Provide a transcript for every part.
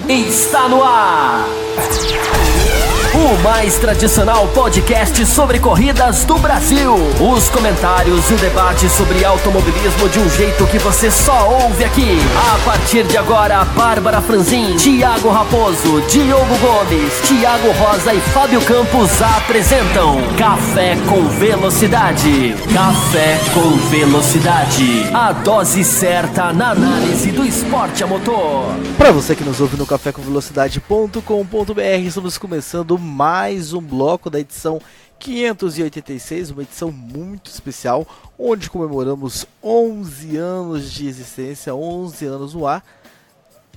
Está no ar! O mais tradicional podcast sobre corridas do Brasil. Os comentários e o debate sobre automobilismo de um jeito que você só ouve aqui. A partir de agora, Bárbara Franzin, Thiago Raposo, Diogo Gomes, Thiago Rosa e Fábio Campos apresentam Café com Velocidade. Café com Velocidade. A dose certa na análise do esporte a motor. Para você que nos ouve no cafécomvelocidade.com.br, estamos começando mais um bloco da edição 586, uma edição muito especial, onde comemoramos 11 anos de existência, 11 anos no ar,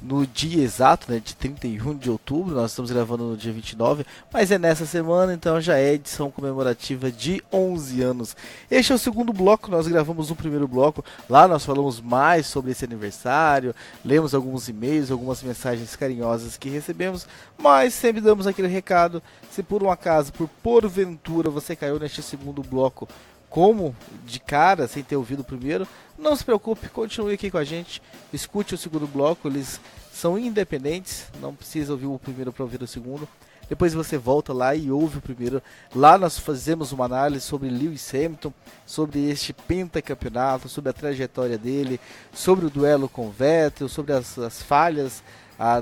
no dia exato, de 31 de outubro, nós estamos gravando no dia 29, mas é nessa semana, então já é edição comemorativa de 11 anos. Este é o segundo bloco, nós gravamos o primeiro bloco, lá nós falamos mais sobre esse aniversário, lemos alguns e-mails, algumas mensagens carinhosas que recebemos, mas sempre damos aquele recado, se por um acaso, por porventura, você caiu neste segundo bloco, como de cara, sem ter ouvido o primeiro, não se preocupe, continue aqui com a gente, escute o segundo bloco, eles são independentes, não precisa ouvir o primeiro para ouvir o segundo, depois você volta lá e ouve o primeiro. Lá nós fazemos uma análise sobre Lewis Hamilton, sobre este pentacampeonato, sobre a trajetória dele, sobre o duelo com Vettel, sobre as falhas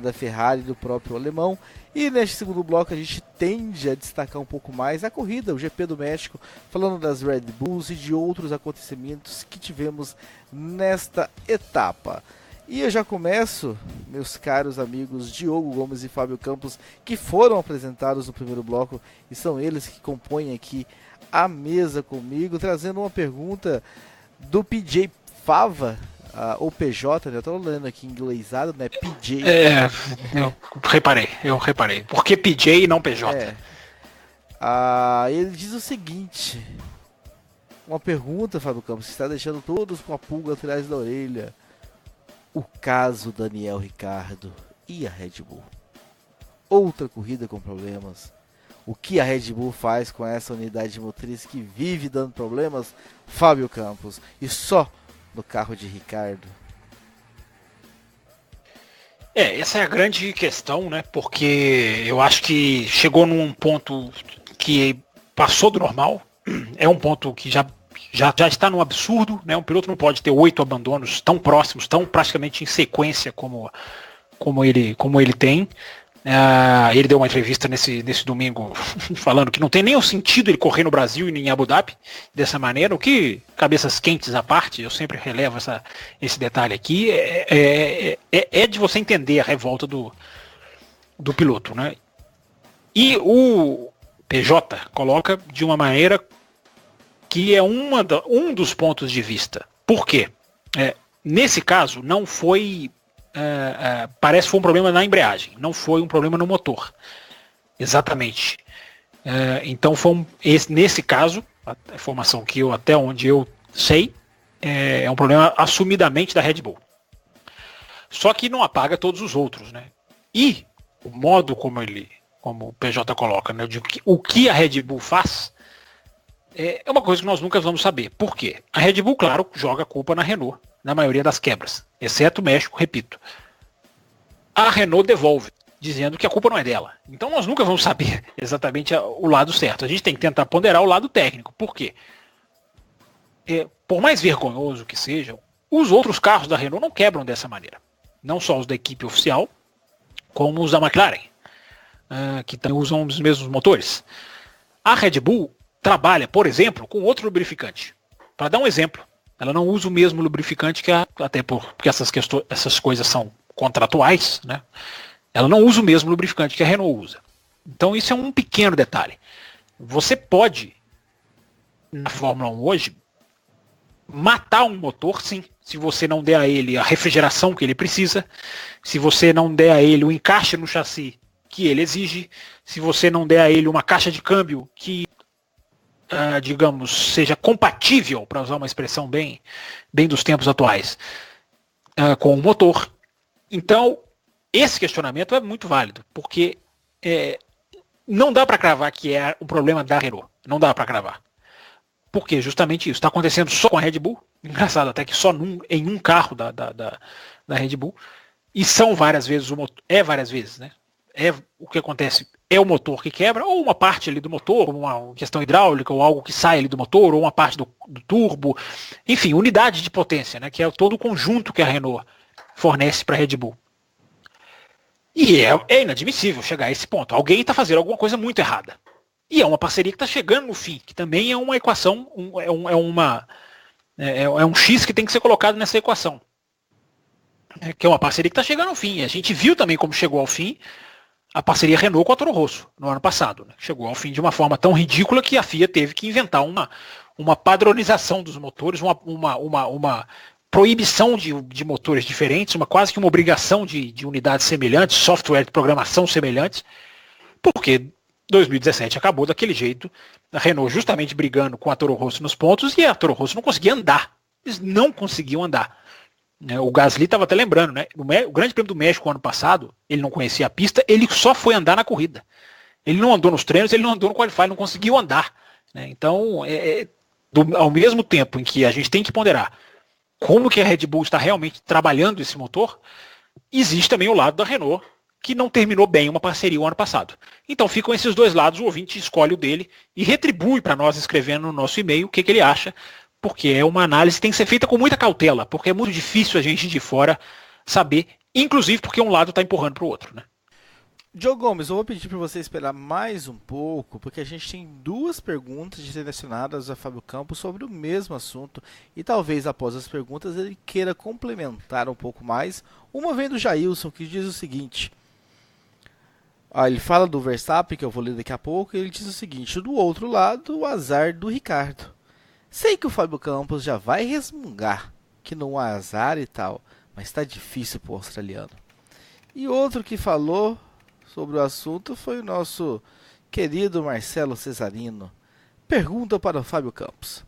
da Ferrari e do próprio alemão. E neste segundo bloco a gente tende a destacar um pouco mais a corrida, o GP do México, falando das Red Bulls e de outros acontecimentos que tivemos nesta etapa. E eu já começo, meus caros amigos Diogo Gomes e Fábio Campos, que foram apresentados no primeiro bloco, e são eles que compõem aqui a mesa comigo, trazendo uma pergunta do PJ Fava, ou PJ, eu tô lendo aqui em inglesado, PJ. Eu reparei. Por que PJ e não PJ? Ele diz o seguinte, uma pergunta, Fábio Campos, que está deixando todos com a pulga atrás da orelha. O caso Daniel Ricciardo e a Red Bull. Outra corrida com problemas. O que a Red Bull faz com essa unidade motriz que vive dando problemas, Fábio Campos? E só no carro de Ricciardo. Essa é a grande questão, né? Porque eu acho que chegou num ponto que passou do normal. É um ponto que já está num absurdo, né? Um piloto não pode ter 8 abandonos tão próximos, tão praticamente em sequência como ele tem. Ele deu uma entrevista nesse domingo falando que não tem nem o sentido ele correr no Brasil e em Abu Dhabi dessa maneira, o que, cabeças quentes à parte, eu sempre relevo esse detalhe aqui, é de você entender a revolta do piloto, né? E o PJ coloca de uma maneira que é um dos pontos de vista. Por quê? Nesse caso, não foi... parece que foi um problema na embreagem, não foi um problema no motor. Exatamente. Então, nesse caso, a informação que até onde eu sei, é um problema assumidamente da Red Bull. Só que não apaga todos os outros, né? E o modo como o PJ coloca, né, o que a Red Bull faz, é uma coisa que nós nunca vamos saber. Por quê? A Red Bull, claro, joga a culpa na Renault, na maioria das quebras, exceto o México, repito. A Renault devolve, dizendo que a culpa não é dela. Então nós nunca vamos saber exatamente o lado certo. A gente tem que tentar ponderar o lado técnico. Por quê? Por mais vergonhoso que sejam, os outros carros da Renault não quebram dessa maneira. Não só os da equipe oficial, como os da McLaren, que também usam os mesmos motores. A Red Bull trabalha, por exemplo, com outro lubrificante. Para dar um exemplo, ela não usa o mesmo lubrificante até porque essas coisas são contratuais, né? Ela não usa o mesmo lubrificante que a Renault usa. Então isso é um pequeno detalhe. Você pode, na Fórmula 1 hoje, matar um motor, sim, se você não der a ele a refrigeração que ele precisa, se você não der a ele o encaixe no chassi que ele exige, se você não der a ele uma caixa de câmbio que digamos, seja compatível, para usar uma expressão bem dos tempos atuais, com o motor. Então, esse questionamento é muito válido, porque não dá para cravar que é um problema da Renault. Não dá para cravar. Porque justamente isso está acontecendo só com a Red Bull. Engraçado até que só em um carro da Red Bull. e são várias vezes o motor, várias vezes, né? O que acontece é o motor que quebra, ou uma parte ali do motor, uma questão hidráulica, ou algo que sai ali do motor, ou uma parte do turbo, enfim, unidade de potência, né? Que é todo o conjunto que a Renault fornece para a Red Bull. E é inadmissível chegar a esse ponto. Alguém está fazendo alguma coisa muito errada. E é uma parceria que está chegando no fim, que também é uma equação, é um X que tem que ser colocado nessa equação. Que é uma parceria que está chegando ao fim. E a gente viu também como chegou ao fim a parceria Renault com a Toro Rosso no ano passado. Né? Chegou ao fim de uma forma tão ridícula que a FIA teve que inventar uma padronização dos motores, uma proibição de motores diferentes, quase que uma obrigação de unidades semelhantes, software de programação semelhantes, porque 2017 acabou daquele jeito, a Renault justamente brigando com a Toro Rosso nos pontos, e a Toro Rosso não conseguia andar. Eles não conseguiam andar. O Gasly estava até lembrando, né? O Grande Prêmio do México ano passado, ele não conhecia a pista, ele só foi andar na corrida. Ele não andou nos treinos, ele não andou no qualify, não conseguiu andar. Né? Então, ao mesmo tempo em que a gente tem que ponderar como que a Red Bull está realmente trabalhando esse motor, existe também o lado da Renault, que não terminou bem uma parceria o ano passado. Então ficam esses dois lados, o ouvinte escolhe o dele e retribui para nós escrevendo no nosso e-mail o que ele acha, porque é uma análise que tem que ser feita com muita cautela, porque é muito difícil a gente de fora saber, inclusive porque um lado está empurrando para o outro. Né? Joe Gomes, eu vou pedir para você esperar mais um pouco, porque a gente tem duas perguntas direcionadas a Fábio Campos sobre o mesmo assunto, e talvez após as perguntas ele queira complementar um pouco mais. Uma vem do Jailson, que diz o seguinte... ele fala do Verstappen, que eu vou ler daqui a pouco, e ele diz o seguinte: do outro lado, o azar do Ricardo. Sei que o Fábio Campos já vai resmungar que não há azar e tal, mas está difícil pro australiano. E outro que falou sobre o assunto foi o nosso querido Marcelo Cesarino. Pergunta para o Fábio Campos: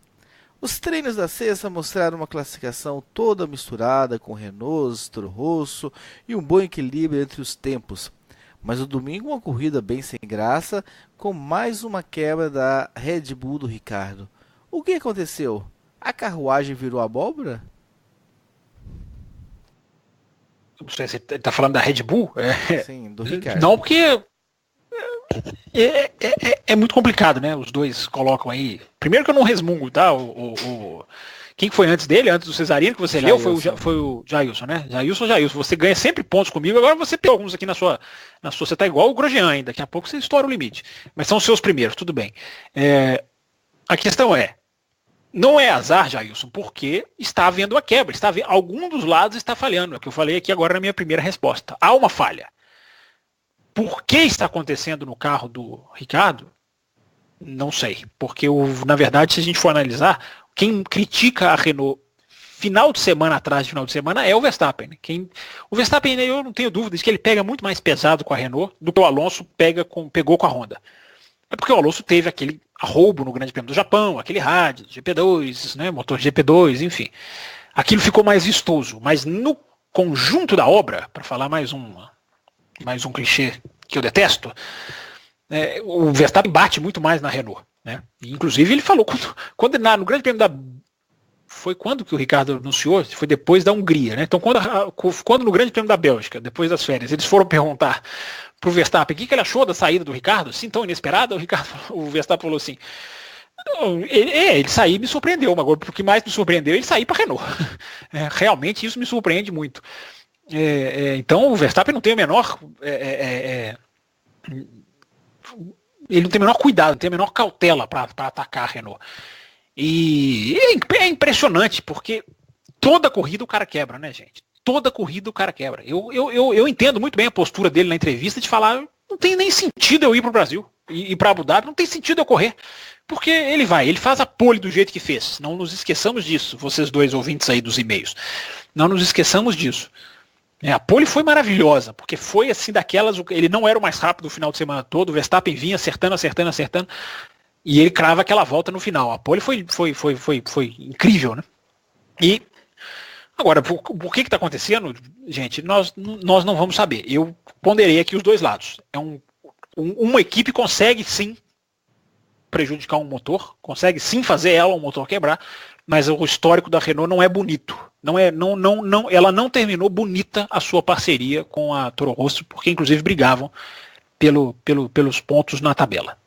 os treinos da sexta mostraram uma classificação toda misturada com Renault, Toro Rosso e um bom equilíbrio entre os tempos. Mas o domingo uma corrida bem sem graça, com mais uma quebra da Red Bull do Ricardo. O que aconteceu? A carruagem virou abóbora? Você está falando da Red Bull? Sim, do Ricardo. Não, porque é muito complicado, né? Os dois colocam aí. Primeiro que eu não resmungo, tá? Quem foi antes dele, antes do Cesarino, que você leu, foi o Jailson, né? Jailson. Você ganha sempre pontos comigo, agora você pegou alguns aqui na sua. Você tá igual o Grosjean ainda, daqui a pouco você estoura o limite. Mas são os seus primeiros, tudo bem. A questão não é azar, Jailson, porque está havendo a quebra. Algum dos lados está falhando, é o que eu falei aqui agora na minha primeira resposta. Há uma falha. Por que está acontecendo no carro do Ricardo? Não sei. Porque, na verdade, se a gente for analisar, quem critica a Renault final de semana atrás de final de semana é o Verstappen. O Verstappen, eu não tenho dúvidas que ele pega muito mais pesado com a Renault do que o Alonso pegou com a Honda. É porque o Alonso teve aquele roubo no Grande Prêmio do Japão, aquele rádio, GP2, né, motor GP2, enfim. Aquilo ficou mais vistoso. Mas no conjunto da obra, para falar mais um clichê que eu detesto, o Verstappen bate muito mais na Renault. Né? Inclusive ele falou, quando no Grande Prêmio foi quando que o Ricardo anunciou? Foi depois da Hungria, né? Então quando no Grande Prêmio da Bélgica, depois das férias, eles foram perguntar pro Verstappen o que ele achou da saída do Ricardo, assim tão inesperada, o Verstappen falou assim: ele sair me surpreendeu, mas agora o que mais me surpreendeu é ele sair para Renault. Realmente isso me surpreende muito. Então o Verstappen não tem o menor ele não tem o menor cuidado, não tem a menor cautela para atacar a Renault. E é impressionante, porque toda corrida o cara quebra, né, gente? Toda corrida o cara quebra. Eu entendo muito bem a postura dele na entrevista de falar: não tem nem sentido eu ir para o Brasil e para Abu Dhabi, não tem sentido eu correr. Porque ele faz a pole do jeito que fez. Não nos esqueçamos disso, vocês dois ouvintes aí dos e-mails. Não nos esqueçamos disso. A pole foi maravilhosa, porque foi assim daquelas, ele não era o mais rápido o final de semana todo, o Verstappen vinha acertando, e ele crava aquela volta no final. A pole foi incrível, né? E agora, por que está acontecendo, gente, nós não vamos saber. Eu ponderei aqui os dois lados. Uma equipe consegue sim prejudicar um motor, consegue sim fazer um motor quebrar, mas o histórico da Renault não é bonito. Ela não terminou bonita a sua parceria com a Toro Rosso, porque inclusive brigavam pelos pontos na tabela.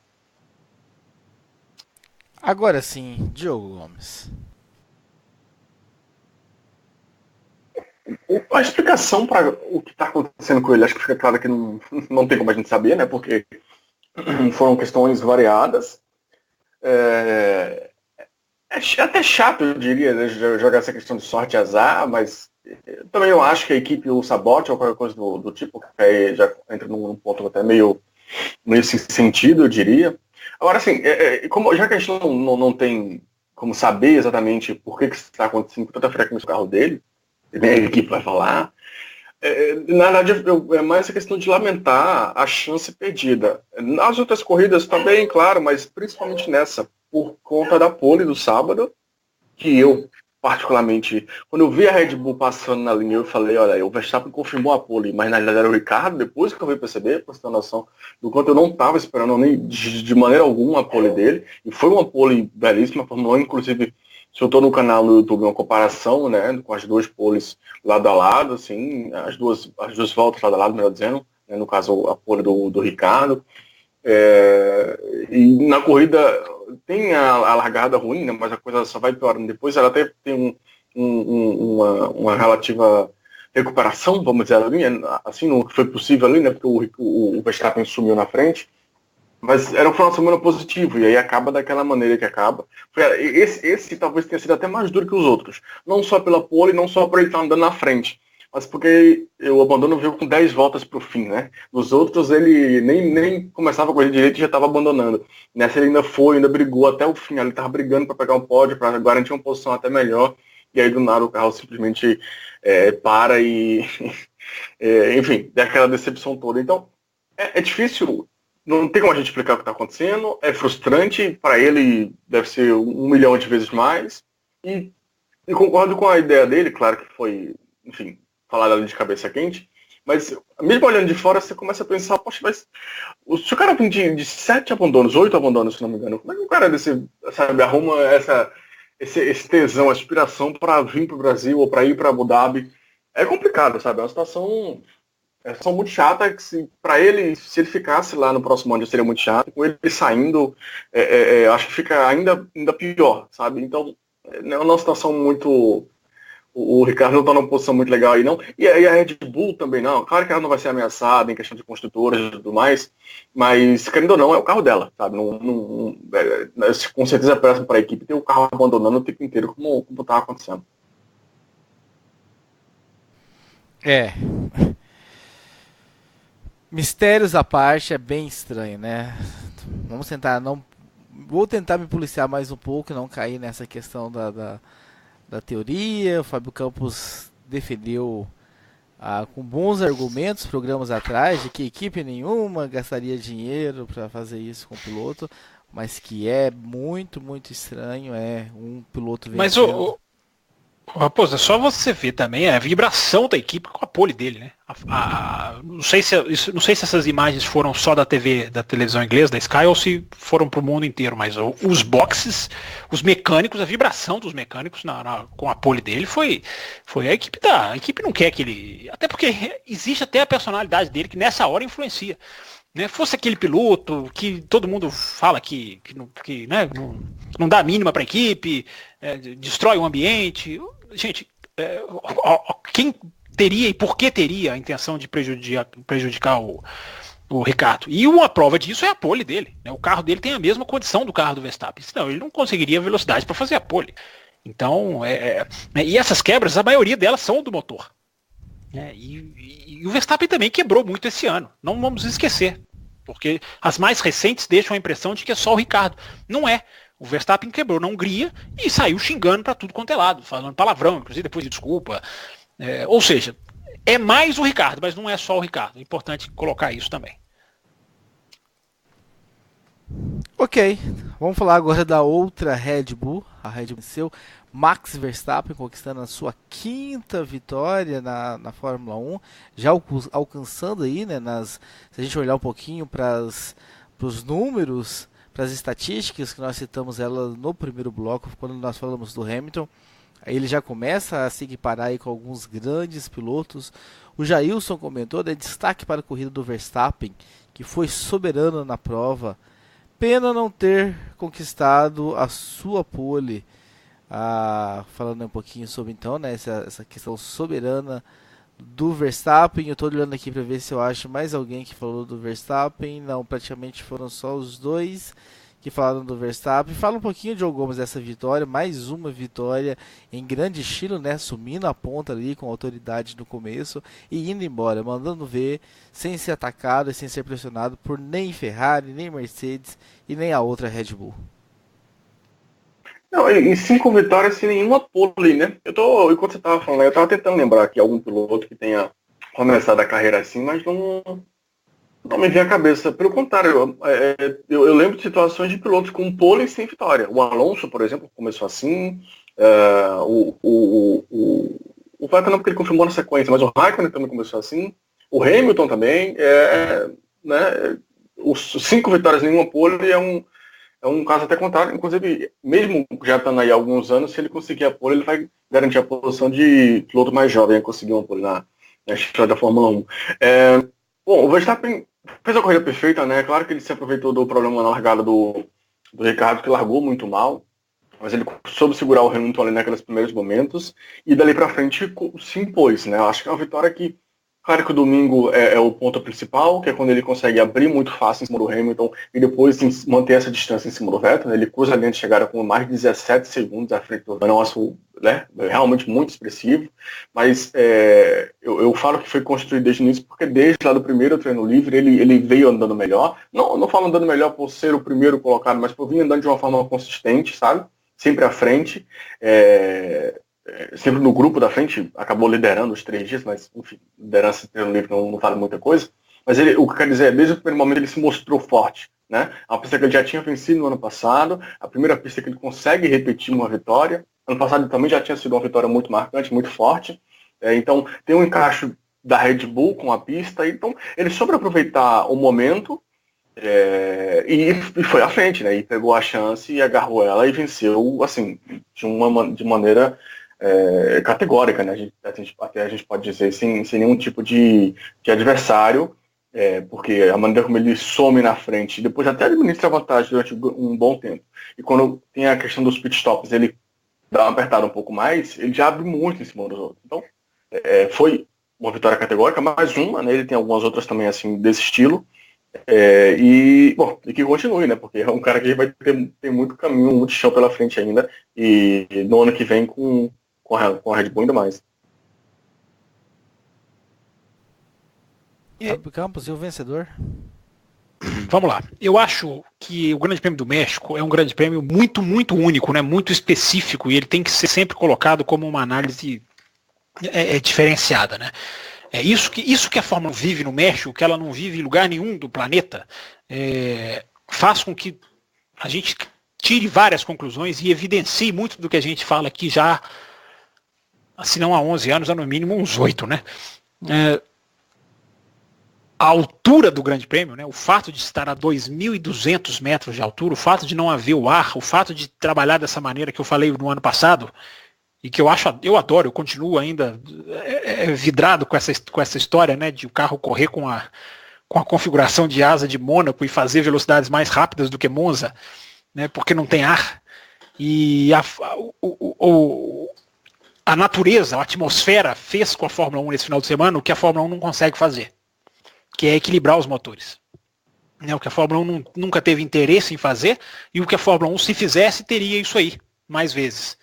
Agora sim, Diogo Gomes. A explicação para o que está acontecendo com ele, acho que fica claro que não tem como a gente saber, né? Porque foram questões variadas. É até chato, eu diria, né, jogar essa questão de sorte e azar, mas também eu acho que a equipe o sabote ou qualquer coisa do tipo, que aí já entra num ponto até meio sem sentido, eu diria. Agora, assim, já que a gente não tem como saber exatamente por que está acontecendo com tanta frequência no carro dele, nem a equipe vai falar, na verdade é mais a questão de lamentar a chance perdida. Nas outras corridas também, claro, mas principalmente nessa, por conta da pole do sábado, que eu, particularmente, quando eu vi a Red Bull passando na linha, eu falei, olha, o Verstappen confirmou a pole, mas na realidade era o Ricardo, depois que eu fui perceber, para você ter noção do quanto eu não estava esperando nem de maneira alguma a pole dele, e foi uma pole belíssima, a Fórmula 1, inclusive, soltou no canal no YouTube uma comparação, né, com as duas poles lado a lado, assim, as duas voltas lado a lado, melhor dizendo, né, no caso a pole do Ricardo. E na corrida tem a largada ruim, né, mas a coisa só vai piorando depois. Ela até tem uma relativa recuperação, vamos dizer assim, não foi possível ali, né, porque o Verstappen sumiu na frente. Mas era um final de semana positivo, e aí acaba daquela maneira que acaba. Esse talvez tenha sido até mais duro que os outros. Não só pela pole, não só por ele estar andando na frente, mas porque o abandono veio com 10 voltas para o fim, né? Nos outros ele nem começava a correr direito e já estava abandonando. Nessa ele ainda brigou até o fim, ele estava brigando para pegar um pódio, para garantir uma posição até melhor, e aí do nada o carro simplesmente para e... enfim, dá aquela decepção toda. Então, é difícil... Não tem como a gente explicar o que está acontecendo, é frustrante, para ele deve ser 1 milhão de vezes mais, e concordo com a ideia dele, claro que foi, enfim, falado ali de cabeça quente, mas mesmo olhando de fora, você começa a pensar, poxa, mas se o cara vem de 7 abandonos, 8 abandonos, se não me engano, como é que o cara arruma esse tesão, aspiração para vir para o Brasil ou para ir para Abu Dhabi? É complicado, sabe? É uma situação muito chata, que para ele, se ele ficasse lá no próximo ano, seria muito chato. Com ele saindo, acho que fica ainda pior, sabe? Então, é uma situação muito... O Ricardo não está numa posição muito legal aí, não. E a Red Bull também não. Claro que ela não vai ser ameaçada em questão de construtores e tudo mais, mas, querendo ou não, é o carro dela, sabe? Com certeza é péssimo para a equipe ter o carro abandonando o tempo inteiro, como estava acontecendo. Mistérios à parte, é bem estranho, né? Vou tentar me policiar mais um pouco e não cair nessa questão da teoria. O Fábio Campos defendeu com bons argumentos programas atrás de que equipe nenhuma gastaria dinheiro para fazer isso com o piloto, mas que é muito, muito estranho, um piloto vencendo. Mas Raposo, é só você ver também a vibração da equipe com a pole dele, né? Não sei se essas imagens foram só da televisão inglesa, da Sky, ou se foram para o mundo inteiro, mas os boxes, os mecânicos, a vibração dos mecânicos com a pole dele foi a equipe a equipe não quer que ele... Até porque existe até a personalidade dele que nessa hora influencia. Né, fosse aquele piloto que todo mundo fala que não dá a mínima para a equipe, destrói o ambiente. Gente, quem teria e por que teria a intenção de prejudicar o Ricardo? E uma prova disso é a pole dele. Né? O carro dele tem a mesma condição do carro do Verstappen. Senão ele não conseguiria velocidade para fazer a pole. Então, e essas quebras, a maioria delas são do motor. E o Verstappen também quebrou muito esse ano. Não vamos esquecer. Porque as mais recentes deixam a impressão de que é só o Ricardo. Não é. O Verstappen quebrou na Hungria e saiu xingando para tudo quanto é lado, falando palavrão, inclusive depois de desculpa. Ou seja, é mais o Ricardo, mas não é só o Ricardo. É importante colocar isso também. Ok, vamos falar agora da outra Red Bull. A Red Bull venceu Max Verstappen, conquistando a sua 5ª vitória na Fórmula 1, já alcançando aí, né, se a gente olhar um pouquinho para os números, para as estatísticas, que nós citamos ela no primeiro bloco, quando nós falamos do Hamilton, aí ele já começa a se equiparar aí com alguns grandes pilotos. O Jailson comentou, destaque para a corrida do Verstappen, que foi soberano na prova. Pena não ter conquistado a sua pole. Falando um pouquinho sobre então, né, essa questão soberana do Verstappen. Eu estou olhando aqui para ver se eu acho mais alguém que falou do Verstappen. Não, praticamente foram só os dois que falaram do Verstappen. Fala um pouquinho, Diogo Gomes, dessa vitória, mais uma vitória em grande estilo, né, assumindo a ponta ali com autoridade no começo e indo embora, mandando ver, sem ser atacado e sem ser pressionado por nem Ferrari, nem Mercedes e nem a outra Red Bull. Não, em 5 vitórias sem nenhuma pole, né? Enquanto você estava falando, eu estava tentando lembrar aqui algum piloto que tenha começado a carreira assim, mas não me vem à cabeça. Pelo contrário, eu lembro de situações de pilotos com pole sem vitória. O Alonso, por exemplo, começou assim. O Vettel não, porque ele confirmou na sequência, mas o Raikkonen também começou assim. O Hamilton também. Né, os 5 vitórias sem nenhuma pole é um caso até contrário. Inclusive, mesmo já estando aí há alguns anos, se ele conseguir a pole, ele vai garantir a posição de piloto mais jovem a conseguir uma pole na história da Fórmula 1. Bom, o Verstappen fez a corrida perfeita, né? Claro que ele se aproveitou do problema na largada do Ricardo, que largou muito mal, mas ele soube segurar o Hamilton ali naqueles primeiros momentos, e dali pra frente se impôs, né? Eu acho que é uma vitória que, claro que o domingo é o ponto principal, que é quando ele consegue abrir muito fácil em cima do Hamilton e depois manter essa distância em cima do Vettel, né? Ele cruza a linha de chegada com mais de 17 segundos à frente do negócio, né? Realmente muito expressivo, mas eu falo que foi construído desde o início, porque desde lá do primeiro treino livre ele veio andando melhor, não falo andando melhor por ser o primeiro colocado, mas por vir andando de uma forma consistente, sabe? Sempre à frente, sempre no grupo da frente, acabou liderando os 3 dias, mas enfim, liderança de treino livre não vale muita coisa, mas o que quer dizer é, desde o primeiro momento ele se mostrou forte, né? A pista que ele já tinha vencido no ano passado, a primeira pista que ele consegue repetir uma vitória. Ano passado também já tinha sido uma vitória muito marcante, muito forte. Então tem um encaixe da Red Bull com a pista, então ele soube aproveitar o momento e foi à frente, né? E pegou a chance e agarrou ela e venceu, assim, de maneira categórica, né? Até a gente pode dizer, sem nenhum tipo de adversário, porque a maneira como ele some na frente, depois até administra a vantagem durante um bom tempo. E quando tem a questão dos pitstops, ele dá uma apertada um pouco mais, ele já abre muito em cima dos outros. Então, foi uma vitória categórica, mais uma, né? Ele tem algumas outras também, assim, desse estilo. E que continue, né? Porque é um cara que vai ter muito caminho, muito chão pela frente ainda. E no ano que vem com a Red Bull ainda mais. Fábio Campos, e o vencedor? Vamos lá. Eu acho que o Grande Prêmio do México é um grande prêmio muito, muito único, né? Muito específico, e ele tem que ser sempre colocado como uma análise diferenciada, né? Isso que a Fórmula 1 vive no México, que ela não vive em lugar nenhum do planeta, faz com que a gente tire várias conclusões e evidencie muito do que a gente fala aqui já, se não há 11 anos, há no mínimo uns 8, né? A altura do Grande Prêmio, né, o fato de estar a 2.200 metros de altura, o fato de não haver o ar, o fato de trabalhar dessa maneira que eu falei no ano passado, e que eu adoro, eu continuo ainda vidrado com essa história, né, de o carro correr com a configuração de asa de Mônaco e fazer velocidades mais rápidas do que Monza, né, porque não tem ar. E a natureza, a atmosfera fez com a Fórmula 1 nesse final de semana o que a Fórmula 1 não consegue fazer, que é equilibrar os motores. O que a Fórmula 1 nunca teve interesse em fazer, e o que a Fórmula 1, se fizesse, teria isso aí, mais vezes.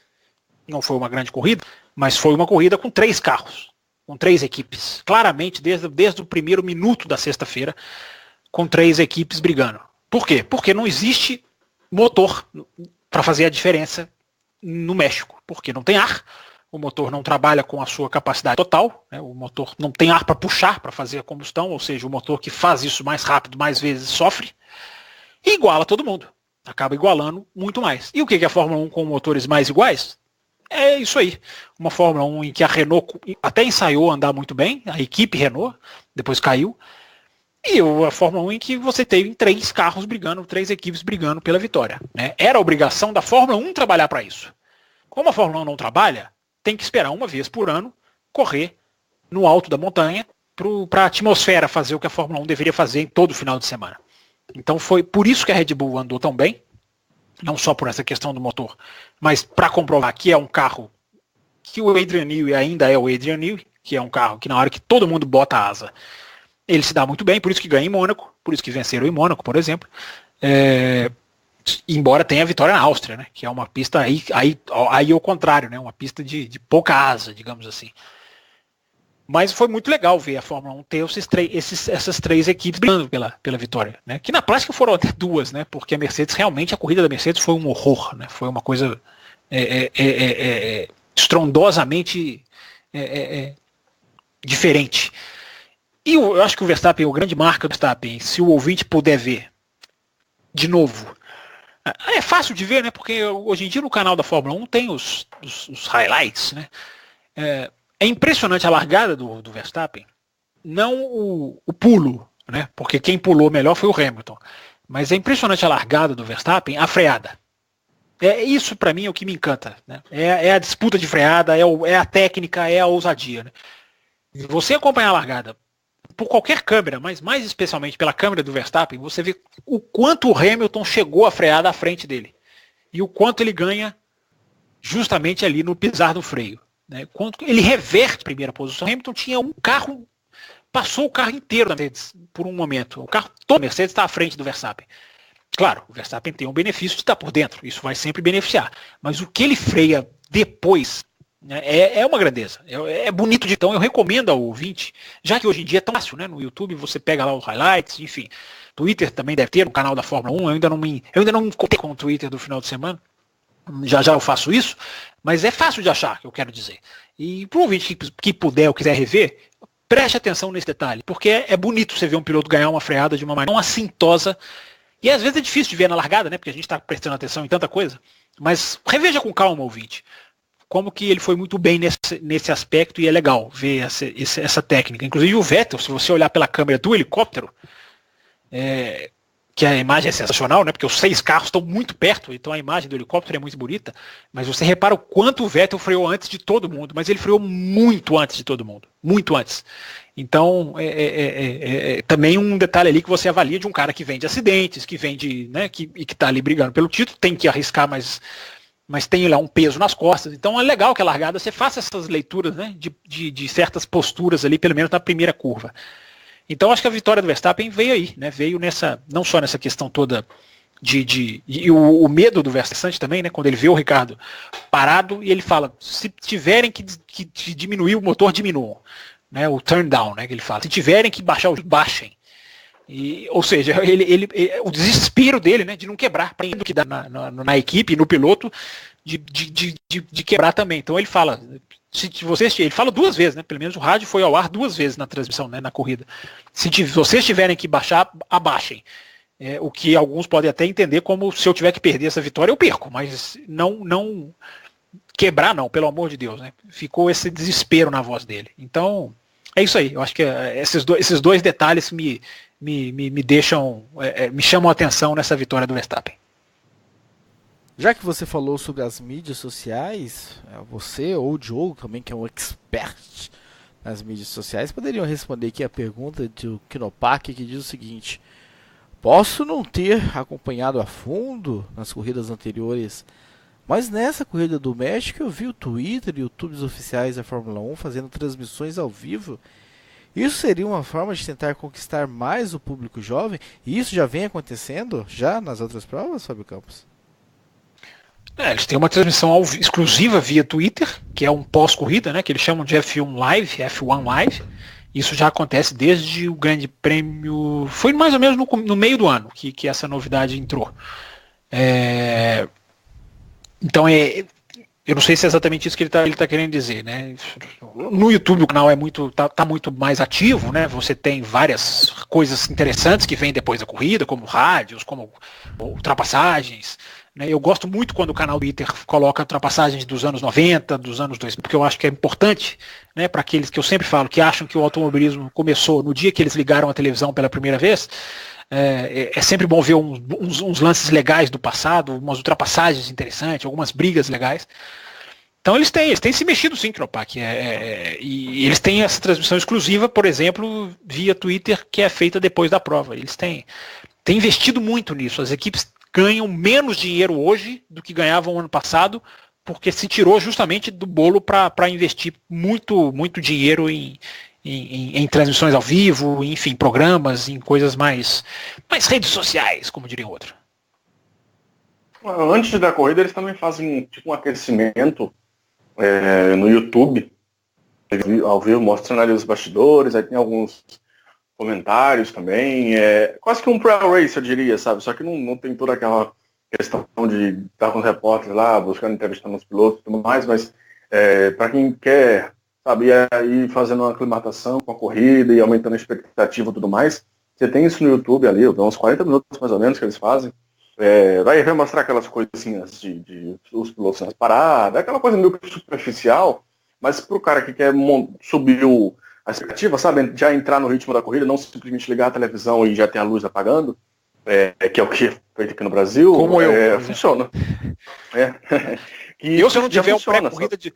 Não foi uma grande corrida, mas foi uma corrida com 3 carros, com 3 equipes. Claramente, desde o primeiro minuto da sexta-feira, com 3 equipes brigando. Por quê? Porque não existe motor para fazer a diferença no México, porque não tem ar. O motor não trabalha com a sua capacidade total, né? O motor não tem ar para puxar, para fazer a combustão, ou seja, o motor que faz isso mais rápido, mais vezes sofre, e iguala todo mundo. Acaba igualando muito mais. E o que é a Fórmula 1 com motores mais iguais? É isso aí. Uma Fórmula 1 em que a Renault até ensaiou andar muito bem, a equipe Renault, depois caiu. E a Fórmula 1 em que você teve 3 carros brigando, 3 equipes brigando pela vitória. Né? Era a obrigação da Fórmula 1 trabalhar para isso. Como a Fórmula 1 não trabalha, tem que esperar uma vez por ano correr no alto da montanha para a atmosfera fazer o que a Fórmula 1 deveria fazer em todo final de semana. Então foi por isso que a Red Bull andou tão bem, não só por essa questão do motor, mas para comprovar que é um carro que o Adrian Newey ainda é o Adrian Newey, que é um carro que na hora que todo mundo bota a asa, ele se dá muito bem, por isso que ganha em Mônaco, por isso que venceram em Mônaco, por exemplo. Embora tenha a vitória na Áustria, né, que é uma pista aí ao contrário, né, uma pista de pouca asa, digamos assim. Mas foi muito legal ver a Fórmula 1 ter essas 3 equipes brigando pela vitória, né, que na prática foram até 2, né, porque a Mercedes, realmente a corrida da Mercedes foi um horror, né, foi uma coisa estrondosamente diferente. E eu acho que o Verstappen, o grande marca do Verstappen, se o ouvinte puder ver de novo, é fácil de ver, né? Porque hoje em dia no canal da Fórmula 1 tem os highlights, né? É impressionante a largada do Verstappen, não o pulo, né? Porque quem pulou melhor foi o Hamilton. Mas é impressionante a largada do Verstappen, a freada. Isso para mim é o que me encanta, né? É a disputa de freada, é a técnica, é a ousadia, né? Se você acompanhar a largada por qualquer câmera, mas mais especialmente pela câmera do Verstappen, você vê o quanto o Hamilton chegou a freada à frente dele. E o quanto ele ganha justamente ali no pisar do freio. Né? Quanto ele reverte a primeira posição. O Hamilton tinha um carro, passou o carro inteiro da Mercedes por um momento. O carro todo da Mercedes está à frente do Verstappen. Claro, o Verstappen tem um benefício de estar por dentro. Isso vai sempre beneficiar. Mas o que ele freia depois é uma grandeza, é bonito de então. Eu recomendo ao ouvinte, já que hoje em dia é tão fácil, né? No YouTube você pega lá os highlights, enfim. Twitter também deve ter, no canal da Fórmula 1. Eu ainda não contei com o Twitter do final de semana. Já eu faço isso, mas é fácil de achar, que eu quero dizer. E para o ouvinte que puder ou quiser rever, preste atenção nesse detalhe, porque é bonito você ver um piloto ganhar uma freada de uma maneira não assintosa. E às vezes é difícil de ver na largada, né? Porque a gente está prestando atenção em tanta coisa. Mas reveja com calma, ouvinte, como que ele foi muito bem nesse aspecto, e é legal ver essa técnica. Inclusive o Vettel, se você olhar pela câmera do helicóptero, que a imagem é sensacional, né? Porque os 6 carros estão muito perto, então a imagem do helicóptero é muito bonita, mas você repara o quanto o Vettel freou antes de todo mundo, mas ele freou muito antes de todo mundo, muito antes. Então, também um detalhe ali que você avalia de um cara que vem de acidentes, que vem de, né, que está ali brigando pelo título, tem que arriscar, mas tem lá um peso nas costas. Então é legal que a largada você faça essas leituras, né, de certas posturas ali, pelo menos na primeira curva. Então acho que a vitória do Verstappen veio aí, né, veio não só nessa questão toda e o medo do Verstappen também, né, quando ele vê o Ricardo parado e ele fala, se tiverem que diminuir o motor, diminuam. Né, o turn down, né, que ele fala. Se tiverem que baixar, baixem. Ou seja, o desespero dele, né, de não quebrar, do que dá na equipe, no piloto, de quebrar também. Então ele fala, ele fala 2 vezes, né, pelo menos o rádio foi ao ar 2 vezes na transmissão, né, na corrida. Se vocês tiverem que baixar, abaixem. O que alguns podem até entender como se eu tiver que perder essa vitória, eu perco, mas não quebrar não, pelo amor de Deus, né? Ficou esse desespero na voz dele. Então, é isso aí. Eu acho que esses dois detalhes me deixam, me chamam a atenção nessa vitória do Verstappen. Já que você falou sobre as mídias sociais, você ou o Diogo também, que é um expert nas mídias sociais, poderiam responder aqui a pergunta do Kinopak, que diz o seguinte: posso não ter acompanhado a fundo nas corridas anteriores, mas nessa corrida do México eu vi o Twitter e YouTubes oficiais da Fórmula 1 fazendo transmissões ao vivo. Isso seria uma forma de tentar conquistar mais o público jovem? E isso já vem acontecendo já nas outras provas, Fábio Campos? Eles têm uma transmissão exclusiva via Twitter, que é um pós-corrida, né, que eles chamam de F1 Live. Isso já acontece desde o Grande Prêmio... Foi mais ou menos no meio do ano que essa novidade entrou. Então eu não sei se é exatamente isso que ele tá querendo dizer, né? No YouTube o canal tá muito mais ativo, né? Você tem várias coisas interessantes que vêm depois da corrida, como rádios, como ultrapassagens, né? Eu gosto muito quando o canal Twitter coloca ultrapassagens dos anos 90, dos anos 2000, porque eu acho que é importante, né, para aqueles que eu sempre falo, que acham que o automobilismo começou no dia que eles ligaram a televisão pela primeira vez. É sempre bom ver uns lances legais do passado, umas ultrapassagens interessantes, algumas brigas legais. Então eles têm se mexido sim, Knopak, e eles têm essa transmissão exclusiva, por exemplo, via Twitter, que é feita depois da prova. Eles têm investido muito nisso. As equipes ganham menos dinheiro hoje do que ganhavam ano passado, porque se tirou justamente do bolo para investir muito, muito dinheiro em transmissões ao vivo, enfim, programas, em coisas mais redes sociais, como diria outro. Antes da corrida eles também fazem tipo um aquecimento no YouTube, ao vivo, mostrando ali os bastidores, aí tem alguns comentários também, quase que um pré-race, eu diria, sabe? Só que não tem toda aquela questão de estar com os repórteres lá, buscando entrevistando os pilotos e tudo mais, mas para quem quer, sabe, ir fazendo uma aclimatação com a corrida e aumentando a expectativa e tudo mais, você tem isso no YouTube ali, uns 40 minutos mais ou menos que eles fazem. Vai mostrar aquelas coisinhas de os pilotos nas paradas, aquela coisa meio que superficial, mas pro cara que quer subir a expectativa, sabe, já entrar no ritmo da corrida, não simplesmente ligar a televisão e já ter a luz apagando, que é o que é feito aqui no Brasil, como funciona. Se eu não tiver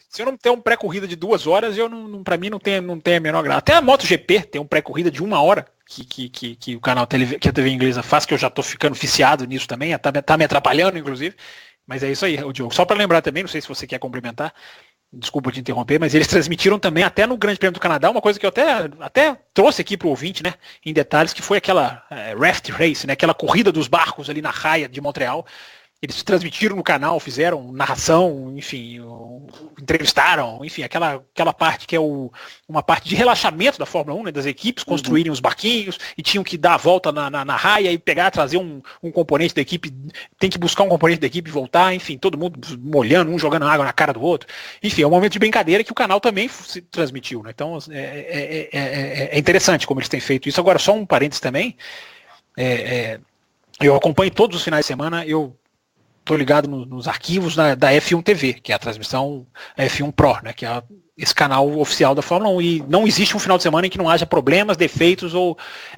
se eu não ter um pré-corrida de 2 horas, para mim não tem a menor graça. Até a MotoGP tem um pré-corrida de 1 hora que o canal que a TV inglesa faz, que eu já estou ficando viciado nisso também, tá me atrapalhando inclusive. Mas é isso aí, o Diogo. Só para lembrar também, não sei se você quer complementar, desculpa te interromper, mas eles transmitiram também até no Grande Prêmio do Canadá uma coisa que eu até trouxe aqui para o ouvinte, né, em detalhes, que foi aquela raft race, né, aquela corrida dos barcos ali na raia de Montreal. Eles transmitiram no canal, fizeram narração, enfim, entrevistaram, enfim, aquela parte que é uma parte de relaxamento da Fórmula 1, né, das equipes construírem os barquinhos e tinham que dar a volta na raia e trazer um componente da equipe, tem que buscar um componente da equipe e voltar, enfim, todo mundo molhando, um jogando água na cara do outro. Enfim, é um momento de brincadeira que o canal também se transmitiu, né? Então é interessante como eles têm feito isso. Agora, só um parênteses também, eu acompanho todos os finais de semana, eu estou ligado nos arquivos da F1 TV, que é a transmissão F1 Pro, né, que é esse canal oficial da Fórmula 1, e não existe um final de semana em que não haja problemas, defeitos,